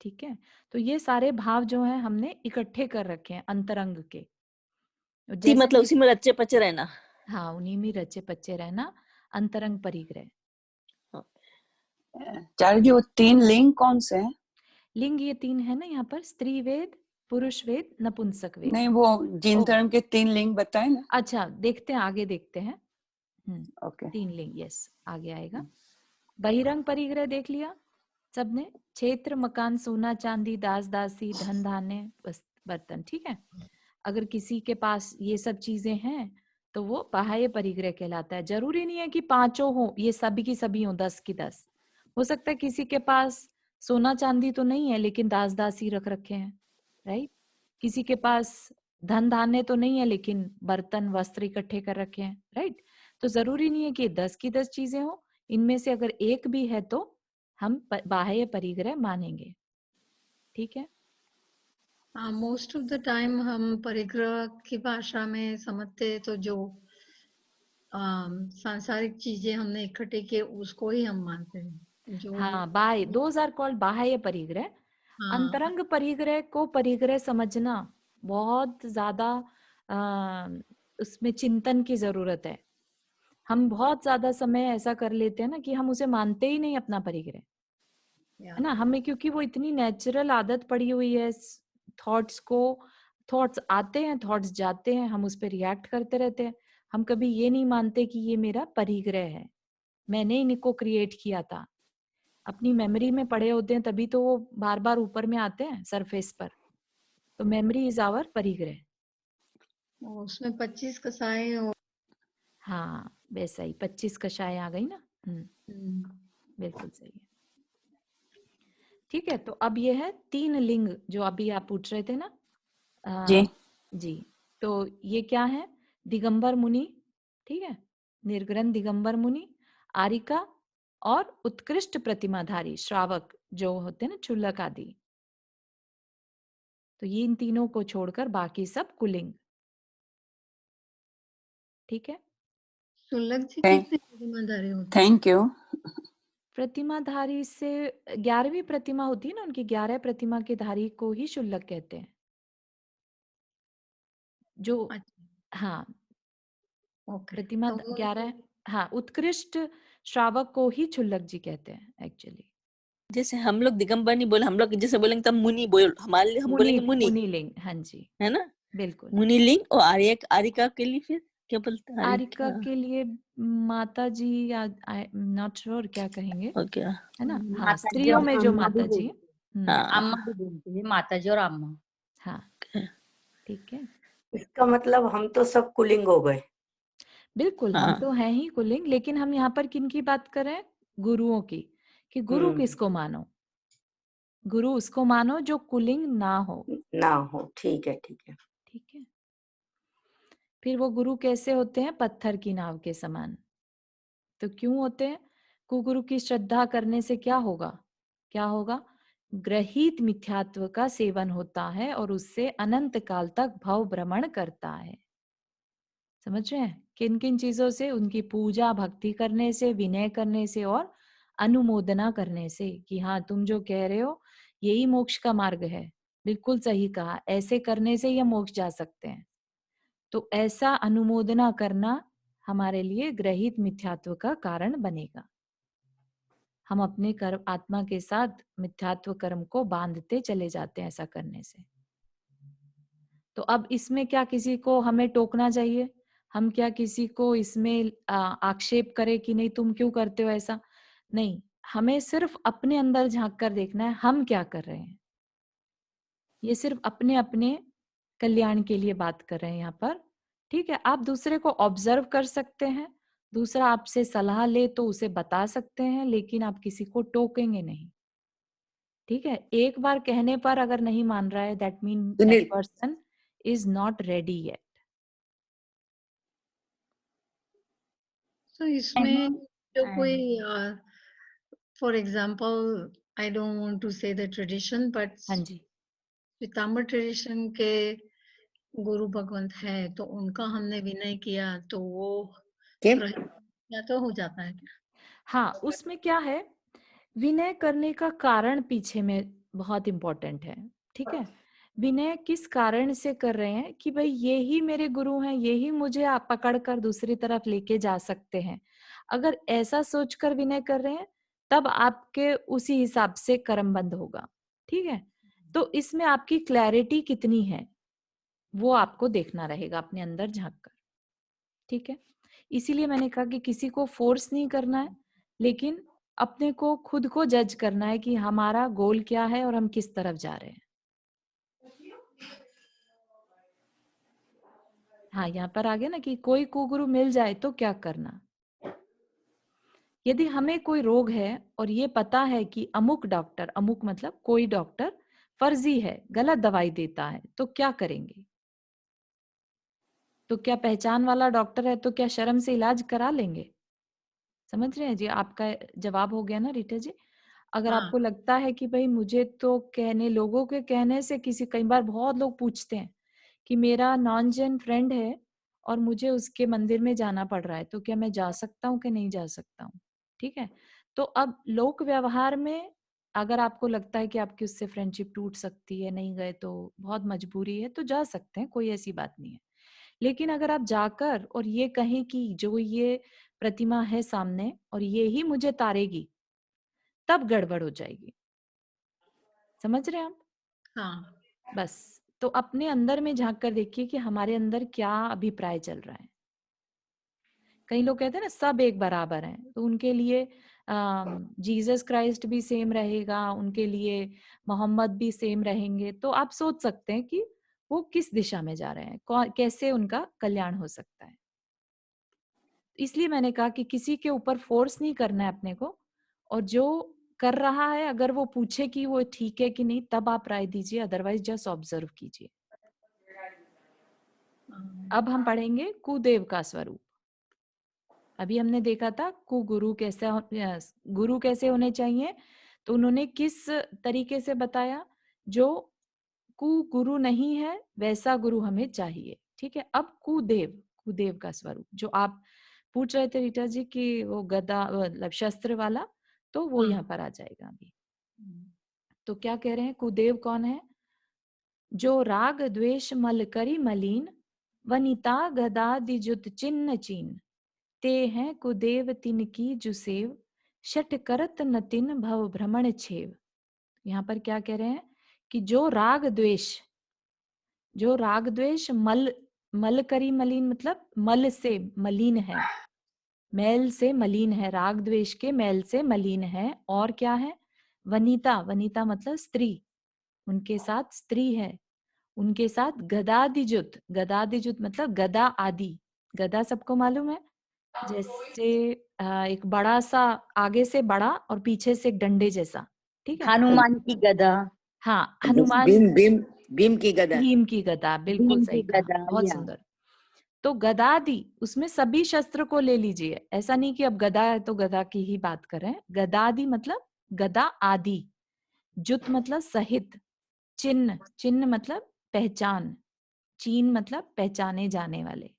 ठीक है, तो ये सारे भाव जो हैं हमने इकट्ठे कर रखे हैं अंतरंग के, और थी जैसे मतलब ये, उसी में रच्चे पचे रहना। हाँ, उन्हीं में रचे पच्चे रहना, अंतरंग परिग्रह। हाँ। चार जी, वो 3 लिंग कौन से हैं? लिंग ये 3 है ना यहाँ पर, स्त्री वेद, पुरुष वेद, नपुंसक वेद। नहीं, वो जीन ओ, धर्म के 3 लिंग बताए ना। अच्छा, देखते हैं, आगे देखते हैं। ओके। 3 लिंग, यस, आगे आएगा। बहिरंग परिग्रह देख लिया सबने, क्षेत्र, मकान, सोना चांदी, दास दासी, धन धान्य, बर्तन, ठीक है। अगर किसी के पास ये सब चीजें हैं तो वो बाह्य परिग्रह कहलाता है। जरूरी नहीं है कि पांचों हो, ये सभी की सभी हो, 10 की 10। हो सकता है किसी के पास सोना चांदी तो नहीं है लेकिन दास दासी रख रखे हैं, राइट। किसी के पास धन धान्य तो नहीं है लेकिन बर्तन वस्त्र इकट्ठे कर रखे हैं, राइट। तो जरूरी नहीं है कि 10 की 10 चीजें हो, इनमें से अगर एक भी है तो हम बाह्य परिग्रह मानेंगे। ठीक है, हाँ, मोस्ट ऑफ द टाइम हम परिग्रह की भाषा में समझते हैं तो जो सांसारिक चीजें हमने इकट्ठे किए उसको ही हम मानते हैं, जो हाँ, बाह्य, दोज आर कॉल्ड बाह्य परिग्रह। हाँ अंतरंग परिग्रह को परिग्रह समझना बहुत ज्यादा आ, उसमें चिंतन की जरूरत है। हम बहुत ज्यादा समय ऐसा कर लेते हैं ना कि हम उसे मानते ही नहीं अपना परिग्रह, या है ना, हमें, क्योंकि वो इतनी नेचुरल आदत पड़ी हुई है थॉट्स को, थॉट्स आते हैं, थॉट्स जाते हैं, हम उस पर रिएक्ट करते रहते हैं। हम कभी ये नहीं मानते कि ये मेरा परिग्रह है, मैंने इनको क्रिएट किया था। अपनी मेमोरी में पड़े होते हैं तभी तो वो बार बार ऊपर में आते हैं सरफेस पर। तो मेमोरी इज आवर परिग्रह। उसमें 25 कसाई और हाँ, वैसा ही 25 कषाय आ गई ना। हम्म, बिल्कुल सही है। ठीक है, तो अब ये है 3 लिंग जो अभी आप पूछ रहे थे ना। जी। जी, तो ये क्या है? दिगंबर मुनि, ठीक है, निर्ग्रंथ दिगंबर मुनि, आरिका, और उत्कृष्ट प्रतिमाधारी श्रावक जो होते हैं ना, चुल्लक आदि। तो ये इन तीनों को छोड़कर बाकी सब कुलिंग। ठीक है, शुल्लक जी कितने प्रतिमाधारी होते हैं? Thank you. प्रतिमाधारी से 11वीं प्रतिमा होती है ना, उनकी 11 प्रतिमा के धारी को ही शुल्लक कहते हैं। जो, अच्छा, हाँ, ओके, प्रतिमा तो वो 11, हाँ, उत्कृष्ट श्रावक को ही क्षुल्लक जी कहते हैं एक्चुअली। जैसे हम लोग दिगंबर नहीं बोले, हम लोग जैसे बोलेंगे तब मुनि बोल, हमारे लिए हम मुनि, बोलेंगे मुनि, मुनिलिंग, हाँ जी, है ना? बिल्कुल। मुनिलिंग। और आर्यका के लिए फिर क्या बोलते हैं? आरिका के लिए माता जी, या आई एम नॉट श्योर क्या कहेंगे, ओके। है ना? हाँ, माता जी स्त्रियों और में जो अम्मा भी माता जी, बोलते हाँ अम्मा भी बोलती है, माता जी और अम्मा। हाँ, ठीक है। इसका मतलब हम तो सब कुलिंग हो गए। बिल्कुल, हम तो हाँ हैं ही कुलिंग, लेकिन हम यहाँ पर किन की बात कर रहे हैं? गुरुओं की, कि गुरु किसको मानो? गुरु उसको मानो जो कुलिंग ना हो, ना हो, ठीक है, ठीक है। ठीक है? फिर वो गुरु कैसे होते हैं? पत्थर की नाव के समान। तो क्यों होते हैं? कुगुरु की श्रद्धा करने से क्या होगा? क्या होगा? ग्रहित मिथ्यात्व का सेवन होता है और उससे अनंत काल तक भव भ्रमण करता है। समझ रहे हैं? किन किन चीजों से? उनकी पूजा भक्ति करने से, विनय करने से और अनुमोदना करने से, कि हाँ तुम जो कह रहे हो यही मोक्ष का मार्ग है, बिल्कुल सही कहा, ऐसे करने से ये मोक्ष जा सकते हैं। तो ऐसा अनुमोदना करना हमारे लिए ग्रहित मिथ्यात्व का कारण बनेगा। हम अपने कर्म, आत्मा के साथ मिथ्यात्व कर्म को बांधते चले जाते हैं ऐसा करने से। तो अब इसमें क्या किसी को हमें टोकना चाहिए? हम क्या किसी को इसमें आक्षेप करें कि नहीं तुम क्यों करते हो ऐसा? नहीं, हमें सिर्फ अपने अंदर झांक कर देखना है हम क्या कर रहे हैं। ये सिर्फ अपने अपने कल्याण के लिए बात कर रहे हैं यहाँ पर, ठीक है? आप दूसरे को ऑब्जर्व कर सकते हैं, दूसरा आपसे सलाह ले तो उसे बता सकते हैं, लेकिन आप किसी को टोकेंगे नहीं, ठीक है? एक बार कहने पर अगर नहीं मान रहा है, that mean that Sunil, person is not ready yet. तो इसमें जो कोई And for example, I don't want to say the tradition, but हाँ जी, पीताम्बर ट्रेडिशन के गुरु भगवंत है, तो उनका हमने विनय किया तो वो के ग्रहित या तो हो जाता है क्या? हाँ, उसमें क्या है, विनय करने का कारण पीछे में बहुत इंपॉर्टेंट है, ठीक है? विनय किस कारण से कर रहे हैं कि भाई ये ही मेरे गुरु हैं, ये ही मुझे आप पकड़ कर दूसरी तरफ लेके जा सकते हैं। अगर ऐसा सोचकर विनय कर रहे हैं, तब आपके उसी हिसाब से कर्मबंध होगा, ठीक है? तो इसमें आपकी क्लैरिटी कितनी है, वो आपको देखना रहेगा अपने अंदर झांक कर, ठीक है? इसीलिए मैंने कहा कि किसी को फोर्स नहीं करना है, लेकिन अपने को खुद को जज करना है कि हमारा गोल क्या है और हम किस तरफ जा रहे हैं। हाँ, यहाँ पर आ गया ना कि कोई कुगुरु मिल जाए तो क्या करना। यदि हमें कोई रोग है और ये पता है कि अमुक डॉक्टर, अमुक मतलब कोई डॉक्टर फर्जी है, गलत दवाई देता है, तो क्या करेंगे? तो क्या पहचान वाला डॉक्टर है तो क्या शर्म से इलाज करा लेंगे? समझ रहे हैं जी? आपका जवाब हो गया ना रीटा जी? अगर हाँ, आपको लगता है कि भाई मुझे तो कहने, लोगों के कहने से, किसी, कई बार बहुत लोग पूछते हैं कि मेरा नॉन जेन फ्रेंड है और मुझे उसके मंदिर में जाना पड़ रहा है, तो क्या मैं जा सकता हूँ कि नहीं जा सकता हूँ? ठीक है? तो अब लोक व्यवहार में अगर आपको लगता है कि आपकी उससे फ्रेंडशिप टूट सकती है, नहीं गए तो बहुत मजबूरी है, तो जा सकते हैं, कोई ऐसी बात नहीं है। लेकिन अगर आप जाकर और ये कहें कि जो ये प्रतिमा है सामने और ये ही मुझे तारेगी, तब गड़बड़ हो जाएगी। समझ रहे हैं आप? हाँ, बस, तो अपने अंदर में झांक कर देखिए कि हमारे अंदर क्या अभिप्राय चल रहा है। कई लोग कहते हैं ना सब एक बराबर हैं, तो उनके लिए जीसस क्राइस्ट भी सेम रहेगा, उनके लिए मोहम्मद भी सेम रहेंगे, तो आप सोच सकते हैं कि वो किस दिशा में जा रहे हैं, कैसे उनका कल्याण हो सकता है। इसलिए मैंने कहा कि किसी के ऊपर फोर्स नहीं करना है अपने को, और जो कर रहा है अगर वो पूछे कि वो ठीक है कि नहीं, तब आप राय दीजिए, अदरवाइज जस्ट ऑब्जर्व कीजिए। अब हम पढ़ेंगे कुदेव का स्वरूप। अभी हमने देखा था कुगुरु कैसे, गुरु कैसे होने चाहिए, तो उन्होंने किस तरीके से बताया, जो कुगुरु नहीं है वैसा गुरु हमें चाहिए, ठीक है? अब कुदेव, कुदेव का स्वरूप जो आप पूछ रहे थे रीटा जी कि वो गदा मतलब शस्त्र वाला, तो वो हाँ, यहाँ पर आ जाएगा अभी। तो क्या कह रहे हैं, कुदेव कौन है? जो राग द्वेष मल करी मलीन, वनिता गदा दिजुत चिन्ह चीन, ते हैं कुदेव तिनकी जुसेव, षट करत नतिन भव भ्रमण छेव। यहाँ पर क्या कह रहे हैं कि जो राग द्वेष मल मल करी मलिन मतलब मल से मलिन है, मैल से मलिन है, राग द्वेष के मैल से मलिन है। और क्या है? वनिता, वनिता मतलब स्त्री, उनके साथ स्त्री है, उनके साथ गदादिजुत, गदादिजुत मतलब गदा आदि। गदा सबको मालूम है, जैसे एक बड़ा सा, आगे से बड़ा और पीछे से एक डंडे जैसा, ठीक है। हनुमान की गदा, हाँ, हनुमान, भीम भीम भीम की गदा। भीम की गदा, बिल्कुल भीम सही की कहा, गदा, बहुत या सुंदर। तो गदादि, उसमें सभी शस्त्र को ले लीजिए, ऐसा नहीं कि अब गदा है तो गदा की ही बात कर रहे हैं। गदादि मतलब गदा आदि, जुत मतलब सहित, चिन्ह, चिन्ह मतलब पहचान, चीन मतलब पहचाने जाने वाले,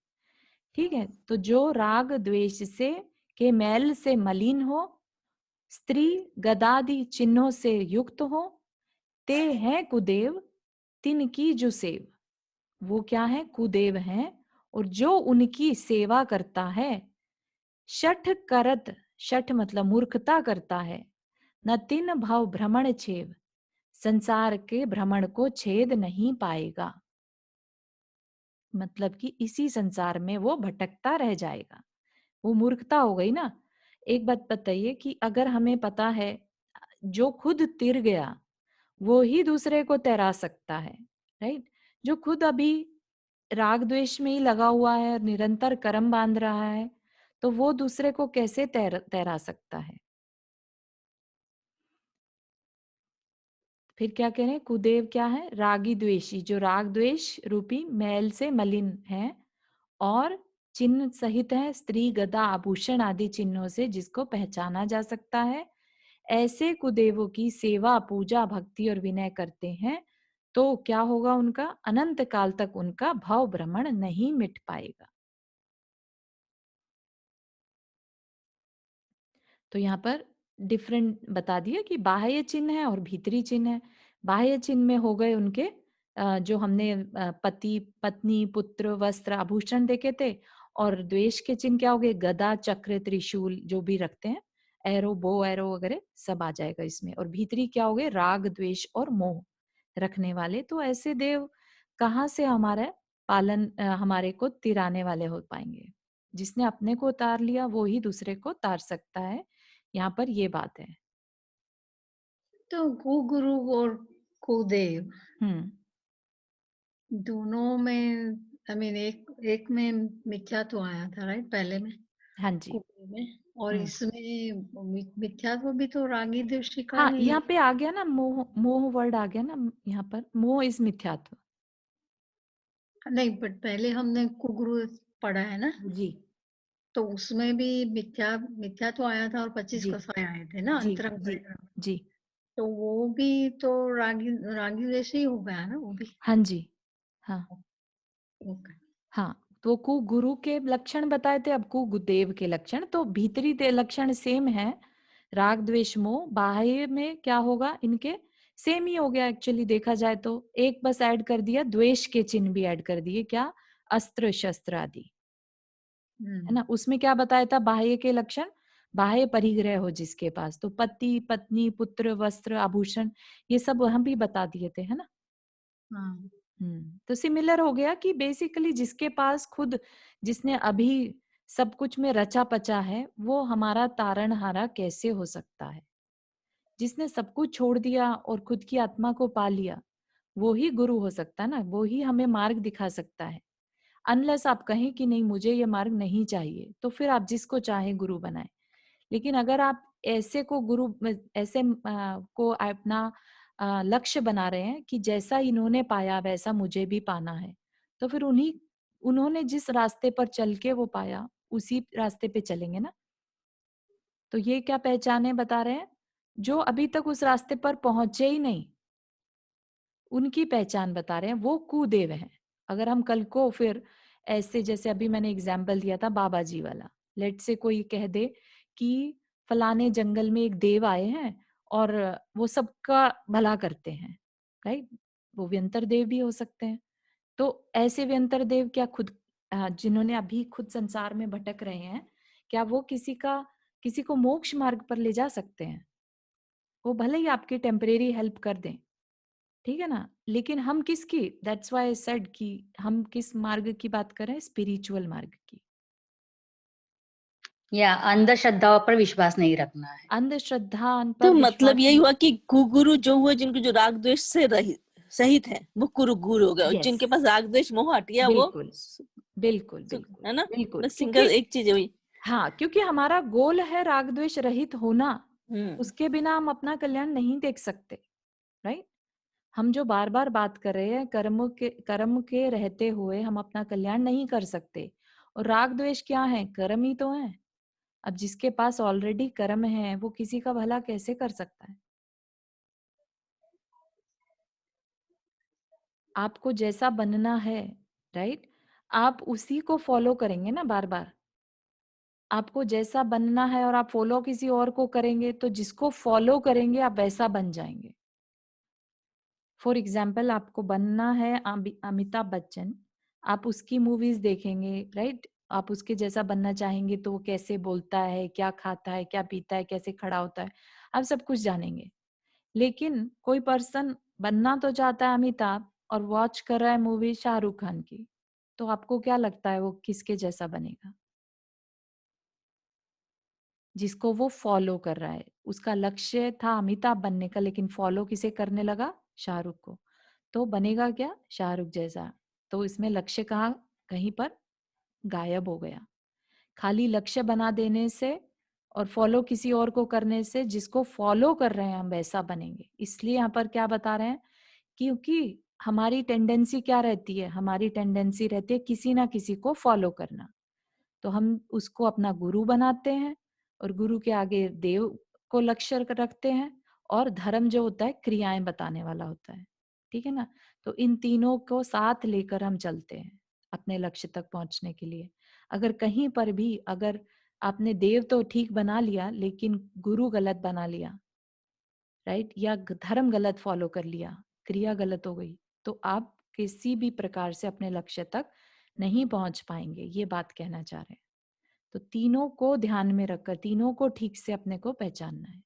ठीक है। तो जो राग द्वेष से के मैल से मलिन हो, स्त्री गदादि चिन्हों से युक्त हो, ते हैं कुदेव तिनकी जो सेव। वो क्या है? कुदेव हैं, और जो उनकी सेवा करता है। शठ करत, शठ मतलब मूर्खता करता है, न तिन भव भ्रमण छेव, संसार के भ्रमण को छेद नहीं पाएगा। मतलब कि इसी संसार में वो भटकता रह जाएगा, वो मूर्खता हो गई ना। एक बात बताइए कि अगर हमें पता है जो खुद तिर गया वो ही दूसरे को तैरा सकता है, राइट? जो खुद अभी राग द्वेष में ही लगा हुआ है और निरंतर कर्म बांध रहा है, तो वो दूसरे को कैसे तैरा सकता है? फिर क्या कह रहे हैं? कुदेव क्या है? रागी द्वेषी, जो राग द्वेष रूपी मैल से मलिन है और चिन्ह सहित है, स्त्री गदा आभूषण आदि चिन्हों से जिसको पहचाना जा सकता है। ऐसे कुदेवों की सेवा पूजा भक्ति और विनय करते हैं तो क्या होगा? उनका अनंत काल तक उनका भाव भ्रमण नहीं मिट पाएगा। तो यहाँ पर डिफरेंट बता दिया कि बाह्य चिन्ह है और भीतरी चिन्ह है। बाह्य चिन्ह में हो गए उनके जो हमने पति पत्नी पुत्र वस्त्र आभूषण देखे थे, और द्वेष के चिन्ह क्या हो गए? गदा चक्र त्रिशूल जो भी रखते हैं, एरो बो एरो वगैरह सब आ जाएगा इसमें। और भीतरी क्या हो गए? राग द्वेष और मोह रखने वाले। तो ऐसे देव कहाँ से हमारे हमारे को तिराने वाले हो पाएंगे? जिसने अपने को उतार लिया वो ही दूसरे को उतार सकता है, यहाँ पर ये बात है। तो कुगुरु और कुदेव हम्म, दोनों में, आई मीन एक में मिथ्यात्व आया था, राइट? पहले में हाँ जी। कुदेव में, और हम्म, इसमें मिथ्यात्व भी तो रागी दृष्टि का हाँ, ही यहाँ पे आ गया ना मोह, मोह वर्ड आ गया ना यहाँ पर, मोह इज मिथ्यात्व। नहीं, बट पहले हमने कुगुरु पढ़ा है ना, जी तो उसमें भी मिथ्यात्व आया था और 25 जी कसाय आए थे ना, जी अंतरंग जी परिक्रम। जी। तो वो भी तो रागी रागी जैसे ही हो गया ना वो भी। हाँ जी, हाँ ओके। हाँ। तो कु गुरु के लक्षण बताए थे, अब कु गुदेव के लक्षण। तो भीतरी लक्षण सेम है, राग द्वेष मोह। बाह्य में क्या होगा इनके? सेम ही हो गया एक्चुअली देखा जाए तो। एक बस ऐड कर दिया, द्वेष के चिन्ह भी ऐड कर दिए, क्या? अस्त्र शस्त्र आदि, है ना। उसमें क्या बताया था बाह्य के लक्षण? बाह्य परिग्रह हो जिसके पास, तो पति पत्नी पुत्र वस्त्र आभूषण ये सब हम भी बता दिए थे, है ना। हाँ। तो सिमिलर हो गया कि बेसिकली जिसके पास खुद, जिसने अभी सब कुछ में रचा पचा है, वो हमारा तारणहारा कैसे हो सकता है? जिसने सब कुछ छोड़ दिया और खुद की आत्मा को पा लिया, वो ही गुरु हो सकता है ना, वो ही हमें मार्ग दिखा सकता है। अनलेस आप कहें कि नहीं मुझे ये मार्ग नहीं चाहिए, तो फिर आप जिसको चाहे गुरु बनाए। लेकिन अगर आप ऐसे को गुरु, ऐसे को अपना लक्ष्य बना रहे हैं कि जैसा इन्होंने पाया वैसा मुझे भी पाना है, तो फिर उन्होंने जिस रास्ते पर चल के वो पाया उसी रास्ते पे चलेंगे ना। तो ये क्या पहचाने बता रहे हैं? जो अभी तक उस रास्ते पर पहुंचे ही नहीं, उनकी पहचान बता रहे हैं, वो कुदेव हैं। अगर हम कल को फिर ऐसे, जैसे अभी मैंने एग्जाम्पल दिया था बाबा जी वाला, लेट से कोई कह दे कि फलाने जंगल में एक देव आए हैं और वो सबका भला करते हैं, राइट? वो व्यंतर देव भी हो सकते हैं। तो ऐसे व्यंतर देव क्या खुद जिन्होंने अभी खुद संसार में भटक रहे हैं, क्या वो किसी का किसी को मोक्ष मार्ग पर ले जा सकते हैं, वो भले ही आपकी टेम्परेरी हेल्प कर दें, ठीक है ना, लेकिन हम किसकी, दैट्स व्हाई आई सेड कि हम किस मार्ग की बात कर रहे हैं, स्पिरिचुअल मार्ग की। या अंधश्रद्धाओं पर विश्वास नहीं रखना है। अंधश्रद्धा पर तो विश्वास मतलब यही नहीं- हुआ कि गुरु जो हुए जिनके जो राग द्वेष से रहित सहित है वो गुरु हो गया, और Yes. जिनके पास राग द्वेष मोह हट गया वो बिल्कुल बिल्कुल बिल्कुल है ना, बिल्कुल, बस सिंगल एक चीज है वही। हाँ, क्योंकि हमारा गोल है राग द्वेष रहित होना, हम्म उसके बिना हम अपना कल्याण नहीं देख सकते, राइट। हम जो बार बार बात कर रहे हैं, कर्म के रहते हुए हम अपना कल्याण नहीं कर सकते, और राग द्वेष क्या है, कर्म ही तो है। अब जिसके पास ऑलरेडी कर्म है वो किसी का भला कैसे कर सकता है। आपको जैसा बनना है, राइट, आप उसी को फॉलो करेंगे ना बार बार। आपको जैसा बनना है और आप फॉलो किसी और को करेंगे, तो जिसको फॉलो करेंगे आप वैसा बन जाएंगे। फॉर एग्जाम्पल, आपको बनना है अमिताभ बच्चन, आप उसकी मूवीज देखेंगे, राइट, आप उसके जैसा बनना चाहेंगे, तो वो कैसे बोलता है, क्या खाता है, क्या पीता है, कैसे खड़ा होता है, आप सब कुछ जानेंगे। लेकिन कोई पर्सन बनना तो चाहता है अमिताभ और वॉच कर रहा है मूवी शाहरुख खान की, तो आपको क्या लगता है वो किसके जैसा बनेगा? जिसको वो फॉलो कर रहा है। उसका लक्ष्य था अमिताभ बनने का, लेकिन फॉलो किसे करने लगा, शाहरुख को, तो बनेगा क्या, शाहरुख जैसा। तो इसमें लक्ष्य कहाँ, कहीं पर गायब हो गया। खाली लक्ष्य बना देने से और फॉलो किसी और को करने से जिसको फॉलो कर रहे हैं हम वैसा बनेंगे। इसलिए यहाँ पर क्या बता रहे हैं, क्योंकि हमारी टेंडेंसी क्या रहती है, हमारी टेंडेंसी रहती है किसी ना किसी को फॉलो करना, तो हम उसको अपना गुरु बनाते हैं, और गुरु के आगे देव को लक्ष्य रखते हैं, और धर्म जो होता है क्रियाएं बताने वाला होता है, ठीक है ना। तो इन तीनों को साथ लेकर हम चलते हैं अपने लक्ष्य तक पहुंचने के लिए। अगर कहीं पर भी, अगर आपने देव तो ठीक बना लिया लेकिन गुरु गलत बना लिया, राइट, या धर्म गलत फॉलो कर लिया, क्रिया गलत हो गई, तो आप किसी भी प्रकार से अपने लक्ष्य तक नहीं पहुंच पाएंगे, ये बात कहना चाह रहे हैं। तो तीनों को ध्यान में रखकर, तीनों को ठीक से अपने को पहचानना है।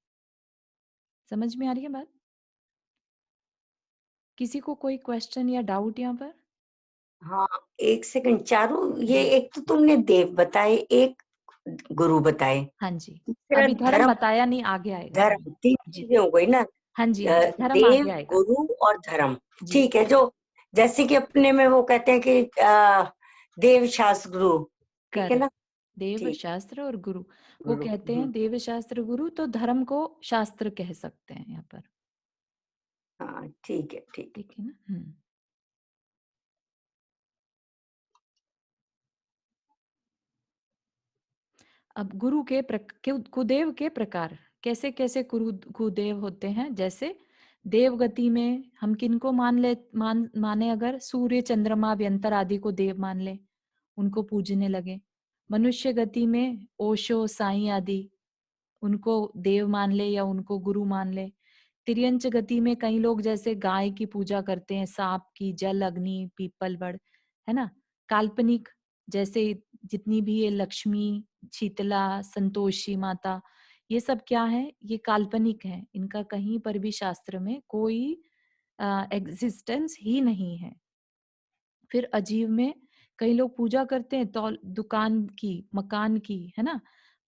समझ में आ रही है बात? किसी को कोई क्वेश्चन या डाउट यहाँ पर? हाँ, एक सेकंड चारू, ये एक तो तुमने देव बताए, एक गुरु बताए, हाँ जी, तीसरा अभी धर्म धर्म। बताया नहीं, आगे आएगा। धर्म, तीन जी चीजें हो गई ना। हाँ जी, हाँ जी, धर्म देव, आगे आएगा। गुरु और धर्म। जी ठीक है, जो जैसे कि अपने में वो कहते हैं कि देव शास्त्र गुरु, ठीक है ना। करेक्ट, देव ठीक, शास्त्र और गुरु, वो गुरु। कहते हैं देव शास्त्र गुरु, तो धर्म को शास्त्र कह सकते हैं यहाँ पर, हाँ ठीक है, ठीक है। ठीक है ना। अब गुरु के कुदेव के प्रकार, कैसे कैसे कुदेव होते हैं। जैसे देवगति में हम किनको माने, अगर सूर्य चंद्रमा व्यंतर आदि को देव मान ले, उनको पूजने लगे। मनुष्य गति में ओशो साईं आदि, उनको देव मान ले या उनको गुरु मान ले। तिर्यंच गति में कई लोग जैसे गाय की पूजा करते हैं, सांप की, जल, अग्नि, पीपल, वड़, है ना। काल्पनिक, जैसे जितनी भी ये लक्ष्मी, शीतला, संतोषी माता, ये सब क्या है, ये काल्पनिक है, इनका कहीं पर भी शास्त्र में कोई एग्जिस्टेंस ही नहीं है। फिर अजीब में कई लोग पूजा करते हैं तो दुकान की, मकान की, है ना,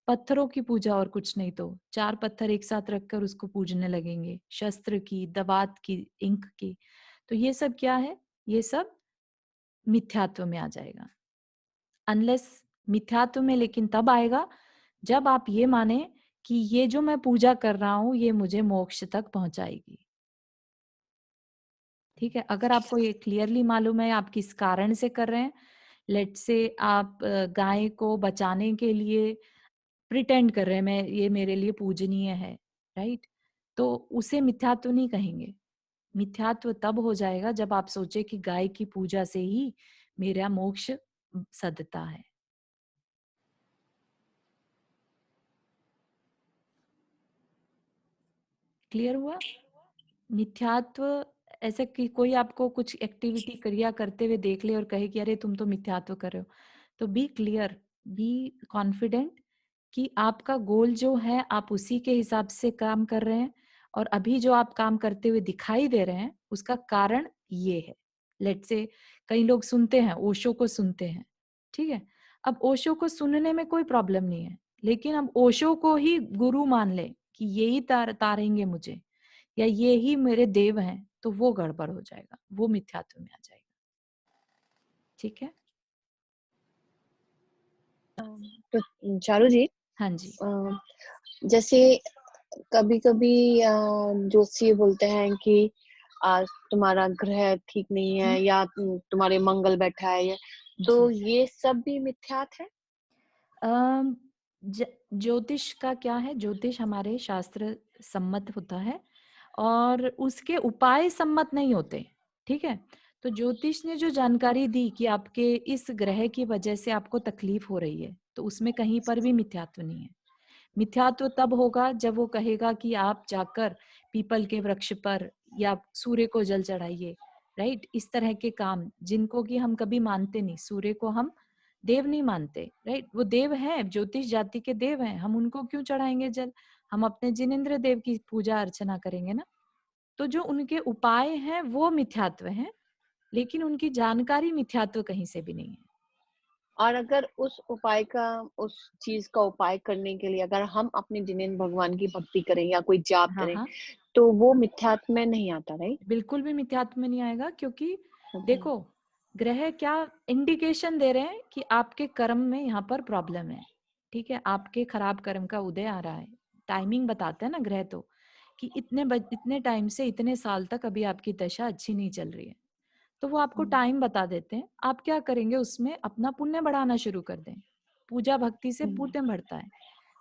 पत्थरों की पूजा, और कुछ नहीं तो 4 पत्थर एक साथ रखकर उसको पूजने लगेंगे, शस्त्र की, दवात की, इंक की। तो ये सब क्या है, ये सब मिथ्यात्व में आ जाएगा। अनलेस मिथ्यात्व में लेकिन तब आएगा जब आप ये माने कि ये जो मैं पूजा कर रहा हूं ये मुझे मोक्ष तक पहुंचाएगी। ठीक है, अगर आपको ये क्लियरली मालूम है आप किस कारण से कर रहे हैं, लेट से आप गाय को बचाने के लिए प्रिटेंड कर रहे हैं, मैं ये मेरे लिए पूजनीय है, राइट, तो उसे मिथ्यात्व नहीं कहेंगे। मिथ्यात्व तब हो जाएगा जब आप सोचे कि गाय की पूजा से ही मेरा मोक्ष सदता है। क्लियर हुआ? मिथ्यात्व ऐसे कि कोई आपको कुछ एक्टिविटी क्रिया करते हुए देख ले और कहे कि अरे तुम तो मिथ्यात्व कर रहे हो, तो बी क्लियर, बी कॉन्फिडेंट कि आपका गोल जो है आप उसी के हिसाब से काम कर रहे हैं और अभी जो आप काम करते हुए दिखाई दे रहे हैं उसका कारण ये है। लेट्स से कई लोग सुनते हैं, ओशो को सुनते हैं, ठीक है। अब ओशो को सुनने में कोई प्रॉब्लम नहीं है, लेकिन अब ओशो को ही गुरु मान ले कि यही तारेंगे मुझे या ये ही मेरे देव हैं, तो वो गड़बड़ हो जाएगा, वो मिथ्यात्व में आ जाएगा। ठीक है। तो चारू जी, हाँ जी। जैसे कभी-कभी ज्योतिषी बोलते हैं कि आज तुम्हारा ग्रह ठीक नहीं है या तुम्हारे मंगल बैठा है, तो जी। ये सब भी मिथ्यात है? अम, ज्योतिष का क्या है, ज्योतिष हमारे शास्त्र सम्मत होता है और उसके उपाय सम्मत नहीं होते, ठीक है। तो ज्योतिष ने जो जानकारी दी कि आपके इस ग्रह की वजह से आपको तकलीफ हो रही है, तो उसमें कहीं पर भी मिथ्यात्व नहीं है। मिथ्यात्व तब होगा जब वो कहेगा कि आप जाकर पीपल के वृक्ष पर या सूर्य को जल चढ़ाइए, राइट। इस तरह के काम जिनको कि हम कभी मानते नहीं, सूर्य को हम देव नहीं मानते, राइट। वो देव हैं, ज्योतिष जाति के देव हैं, हम उनको क्यों चढ़ाएंगे जल? हम अपने जिनेंद्र देव की पूजा अर्चना करेंगे ना। तो जो उनके उपाय हैं वो मिथ्यात्व हैं, लेकिन उनकी जानकारी मिथ्यात्व कहीं से भी नहीं है। और अगर उस चीज का उपाय करने के लिए अगर हम अपने जिनेंद्र भगवान की भक्ति करें या कोई जाप हाँ करें, हाँ, तो वो मिथ्यात्व में नहीं आता, राइट? बिल्कुल भी मिथ्यात्व में नहीं आएगा, क्योंकि ओके। देखो ग्रह क्या इंडिकेशन दे रहे हैं कि आपके कर्म में यहाँ पर प्रॉब्लम है, ठीक है। आपके खराब कर्म का उदय आ रहा है, टाइमिंग बताते हैं ना ग्रह, तो कि इतने टाइम से इतने साल तक अभी आपकी दशा अच्छी नहीं चल रही है, तो वो आपको टाइम बता देते हैं। आप क्या करेंगे, उसमें अपना पुण्य बढ़ाना शुरू कर दें। पूजा भक्ति से पुण्य बढ़ता है,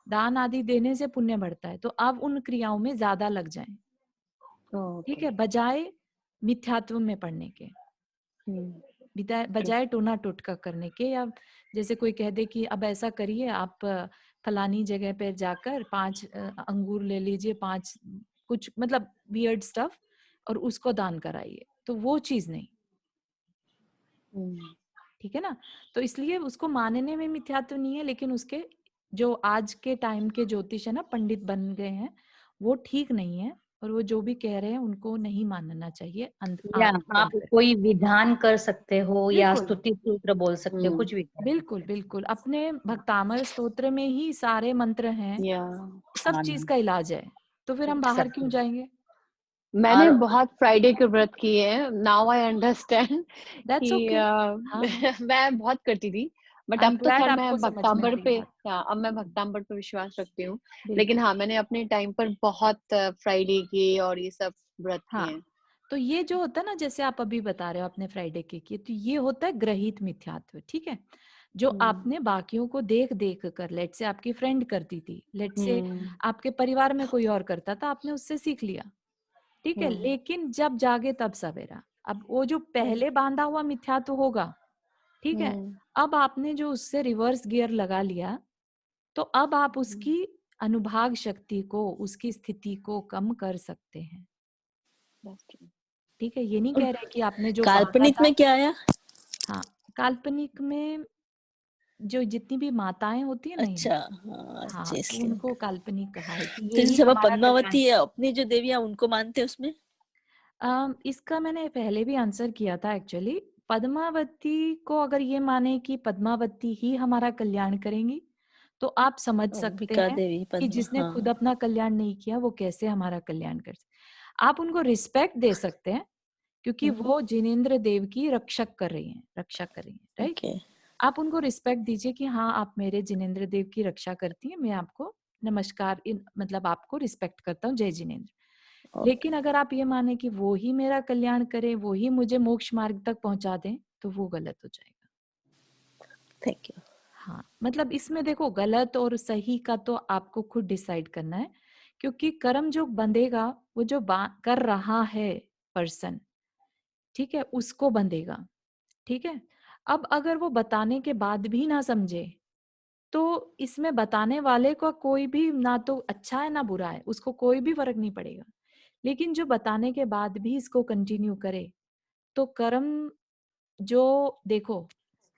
दान आदि देने से पुण्य बढ़ता है, तो आप उन क्रियाओं में ज्यादा लग जाएं, ठीक ओके। है, बजाय मिथ्यात्व में पढ़ने के, बजाय टोना टोटका करने के। या जैसे कोई कह दे कि अब ऐसा करिए, आप फलानी जगह पे जाकर 5 अंगूर ले लीजिए, 5 कुछ मतलब वियर्ड स्टफ, और उसको दान कराइए, तो वो चीज नहीं, ठीक है ना। तो इसलिए उसको मानने में मिथ्यात्व नहीं है, लेकिन उसके जो आज के टाइम के ज्योतिष है ना, पंडित बन गए हैं, वो ठीक नहीं है, और वो जो भी कह रहे हैं उनको नहीं मानना चाहिए या आंख आप बंद करके। कोई विधान कर सकते हो या बिल्कुल स्तुति सूत्र बोल सकते हो, कुछ भी कर बिल्कुल बिल्कुल, अपने भक्तामर स्तोत्र में ही सारे मंत्र हैं, या सब चीज का इलाज है, तो फिर हम बाहर क्यों सकते जाएंगे? मैंने और बहुत फ्राइडे के व्रत किए हैं, नाउ आई अंडरस्टैंड दैट्स कि ओके। हाँ, मैं बहुत करती थी, बट आई अब एम तो ग्लैड खैर मैं आपको समझ में आ भक्तांबर रही है पे, बात। अब मैं भक्तांबर पे विश्वास रखती हूँ। लेकिन बिल्कुल। हाँ, मैंने अपने टाइम पर बहुत फ्राइडे के और ये सब व्रत किए हाँ, हैं। तो ये जो होता है ना, जैसे आप अभी बता रहे हो आपने फ्राइडे के किए, तो ये होता है ग्रहित मिथ्यात्व, ठीक है। जो आपने बाकियों को देख देख कर, लेट से आपकी फ्रेंड करती थी, लेट से आपके परिवार में कोई और करता था, आपने उससे सीख लिया, ठीक है। लेकिन जब जागे तब सवेरा, अब वो जो पहले बांधा हुआ मिथ्यात्व होगा, ठीक है। अब आपने जो उससे रिवर्स गियर लगा लिया, तो अब आप उसकी अनुभाग शक्ति को, उसकी स्थिति को कम कर सकते हैं, ठीक है। ये नहीं कह रहे कि आपने जो बांधा काल्पनिक था। में क्या आया? हाँ, काल्पनिक में जो जितनी भी माताएं होती है ना अच्छा, यहाँ, हाँ, अच्छा, हाँ, तो इसलिए। उनको काल्पनिक कहा है कि तो यही जैसे हमारा कल्याण। पद्मावती है, अपनी जो देवियां उनको मानते हैं उसमें। इसका मैंने पहले भी आंसर किया था एक्चुअली। पद्मावती को अगर ये माने कि पद्मावती ही हमारा कल्याण करेंगी, तो आप समझ सकते अंबिका हैं देवी, कि पद्मा, जिसने खुद हाँ। अपना कल्याण नहीं किया वो कैसे हमारा कल्याण कर सकते। आप उनको रिस्पेक्ट दे सकते हैं, क्योंकि वो जिनेंद्र देव की रक्षक कर रही हैं, रक्षा कर रही हैं, राइट। ओके। आप उनको रिस्पेक्ट दीजिए कि हाँ, आप मेरे जिनेंद्र देव की रक्षा करती हैं, मैं आपको नमस्कार, मतलब आपको रिस्पेक्ट करता हूँ, जय जिनेंद्र। लेकिन अगर आप ये माने कि वो ही मेरा कल्याण करे, वो ही मुझे मोक्ष मार्ग तक पहुंचा दें, तो वो गलत हो जाएगा। Thank you. हाँ, मतलब इसमें देखो गलत और सही का तो आपको खुद डिसाइड करना है, क्योंकि कर्म जो बंधेगा वो जो कर रहा है पर्सन, ठीक है, उसको बंधेगा, ठीक है। अब अगर वो बताने के बाद भी ना समझे, तो इसमें बताने वाले का कोई भी ना तो अच्छा है ना बुरा है, उसको कोई भी फर्क नहीं पड़ेगा। लेकिन जो बताने के बाद भी इसको कंटिन्यू करे, तो कर्म जो देखो,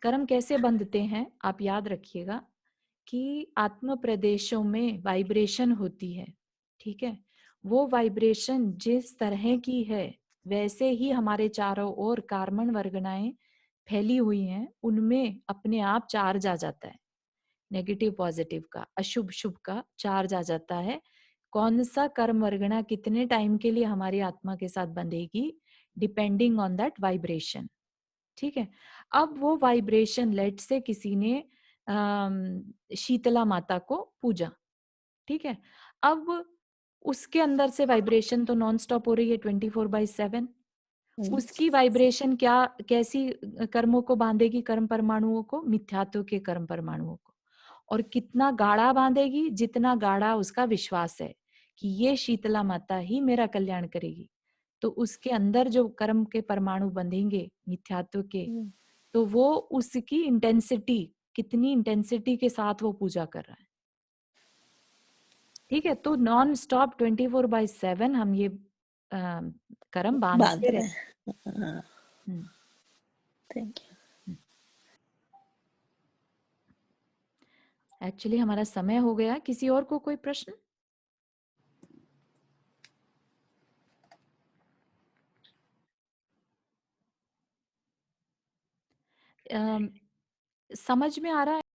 कर्म कैसे बंधते हैं आप याद रखिएगा कि आत्म प्रदेशों में वाइब्रेशन होती है, ठीक है। वो वाइब्रेशन जिस तरह की है वैसे ही हमारे चारों ओर कार्बन वर्गनाएं फैली हुई हैं, उनमें अपने आप चार्ज आ जाता है, नेगेटिव पॉजिटिव का, अशुभ शुभ का चार्ज आ जाता है। कौन सा कर्म वर्गना कितने टाइम के लिए हमारी आत्मा के साथ बंधेगी, डिपेंडिंग ऑन दैट वाइब्रेशन, ठीक है। अब वो वाइब्रेशन, लेट से किसी ने शीतला माता को पूजा, ठीक है। अब उसके अंदर से वाइब्रेशन तो नॉन स्टॉप हो रही है 24/7। उसकी वाइब्रेशन क्या, कैसी कर्मों को बांधेगी, कर्म परमाणुओं को, मिथ्यात्व के कर्म परमाणुओं को। और कितना गाढ़ा बांधेगी, जितना गाढ़ा उसका विश्वास है कि ये शीतला माता ही मेरा कल्याण करेगी, तो उसके अंदर जो कर्म के परमाणु बंधेंगे मिथ्यात्व के, तो वो उसकी इंटेंसिटी, कितनी इंटेंसिटी के साथ वो पूजा कर रहा है, ठीक है। तो नॉन स्टॉप 24/7 हम ये कर्म बांध बांधते रहे रहे। हैं। हाँ, हम्म, थैंक यू। एक्चुअली हमारा समय हो गया। किसी और को कोई प्रश्न? समझ में आ रहा है?